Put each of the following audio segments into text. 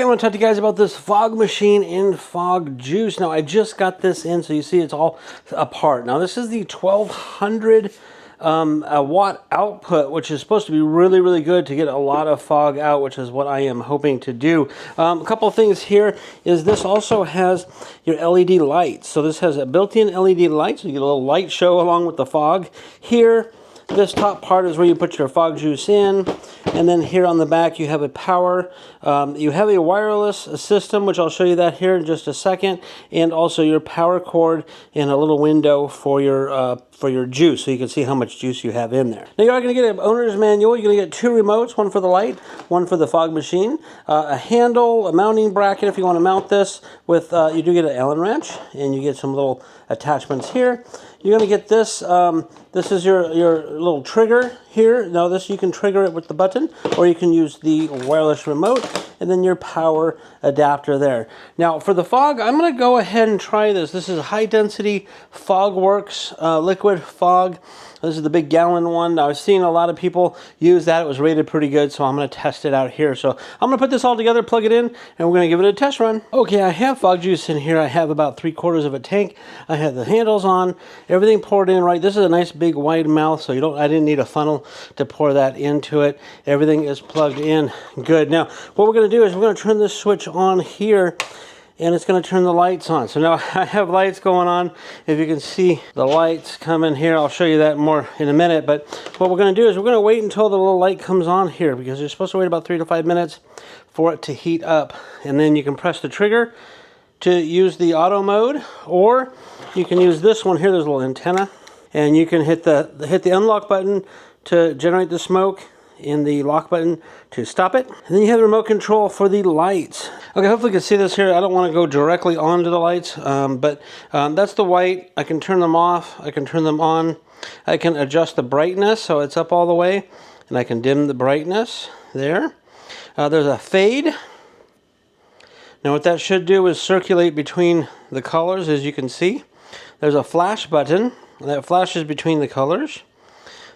I want to talk to you guys about this fog machine and fog juice. Now, I just got this in, so you see it's all apart. Now, this is the 1200 watt output, which is supposed to be really, really good to get a lot of fog out, which is what I am hoping to do. A couple of things here is this also has your LED lights. So this has a built-in LED light, so you get a little light show along with the fog. Here, this top part is where you put your fog juice in, and then here on the back you have a power. You have a wireless system, which I'll show you that here in just a second, and also your power cord and a little window for your juice, so you can see how much juice you have in there. Now you are going to get an owner's manual. You're going to get two remotes, one for the light, one for the fog machine, a handle, a mounting bracket if you want to mount this with. You do get an Allen wrench, and you get some little attachments here. You're going to get this. This is your little trigger here. Now this, you can trigger it with the button, or you can use the wireless remote, and then your power adapter there. Now for the fog, I'm going to go ahead and try this. This is High Density Fogworks liquid fog. This is the big gallon one. Now, I've seen a lot of people use that. It was rated pretty good, so I'm going to test it out here. So I'm going to put this all together, plug it in, and we're going to give it a test run. Okay, I have fog juice in here. I have about 3/4 of a tank. I have the handles on, everything poured in right. This is a nice big wide mouth, so I didn't need a funnel to pour that into it. Everything is plugged in good. Now, what we're going to do is we're going to turn this switch on here, and it's going to turn the lights on. So now I have lights going on. If you can see the lights coming here, I'll show you that more in a minute. But what we're going to do is we're going to wait until the little light comes on here, because you're supposed to wait about 3 to 5 minutes for it to heat up. And then you can press the trigger to use the auto mode, or you can use this one here. There's a little antenna, and you can hit the unlock button to generate the smoke, and the lock button to stop it. And then you have the remote control for the lights. Okay, hopefully you can see this here. I don't want to go directly onto the lights, but that's the white. I can turn them off. I can turn them on. I can adjust the brightness so it's up all the way, and I can dim the brightness there. There's a fade. Now what that should do is circulate between the colors, as you can see. There's a flash button that flashes between the colors.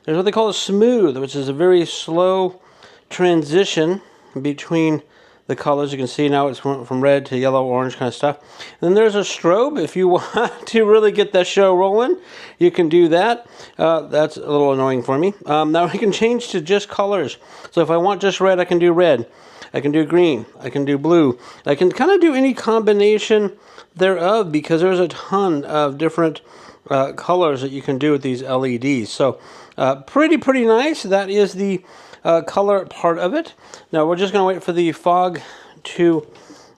There's what they call a smooth, which is a very slow transition between the colors. You can see now it's from red to yellow, orange kind of stuff. And then there's a strobe. If you want to really get that show rolling, you can do that. That's a little annoying for me. Now I can change to just colors. So if I want just red, I can do red. I can do green. I can do blue. I can kind of do any combination thereof, because there's a ton of different colors that you can do with these LEDs. So pretty nice. That is the color part of it. Now we're just going to wait for the fog to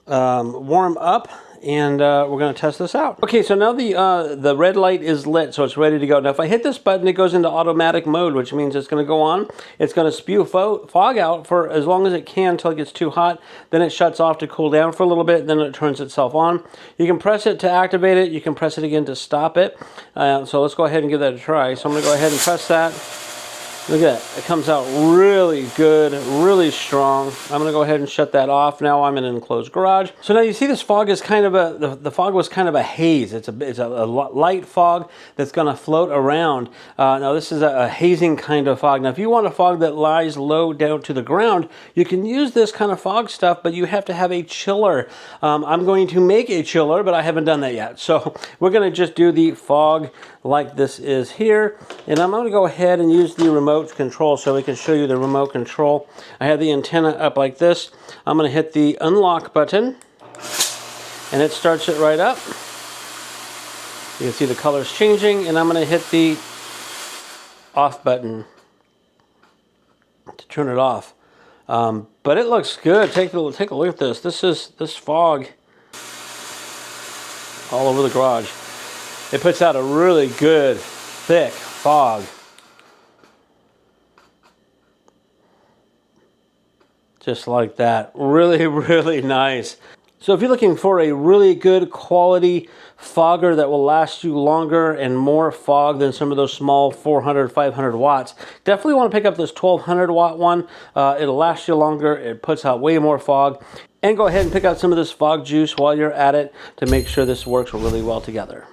warm up, and we're going to test this out. Okay, so now the red light is lit, so it's ready to go. Now if I hit this button, it goes into automatic mode, which means it's going to go on. It's going to spew fog out for as long as it can until it gets too hot. Then it shuts off to cool down for a little bit. Then it turns itself on. You can press it to activate it. You can press it again to stop it. So let's go ahead and give that a try. So I'm going to go ahead and press that. Look at that. It comes out really good, really strong. I'm going to go ahead and shut that off. Now I'm in an enclosed garage. So now you see this fog is kind of the fog was kind of a haze. It's a light fog that's going to float around. Now this is a hazing kind of fog. Now if you want a fog that lies low down to the ground, you can use this kind of fog stuff, but you have to have a chiller. I'm going to make a chiller, but I haven't done that yet. So we're going to just do the fog like this is here. And I'm going to go ahead and use the remote control so we can show you the remote control. I have the antenna up like this. I'm going to hit the unlock button, and it starts it right up. You can see the colors changing, and I'm going to hit the off button to turn it off. But it looks good. Take a look at this. This fog all over the garage. It puts out a really good, thick fog. Just like that. Really, really nice. So if you're looking for a really good quality fogger that will last you longer and more fog than some of those small 400, 500 watts, definitely want to pick up this 1200 watt one. It'll last you longer. It puts out way more fog. And go ahead and pick out some of this fog juice while you're at it to make sure this works really well together.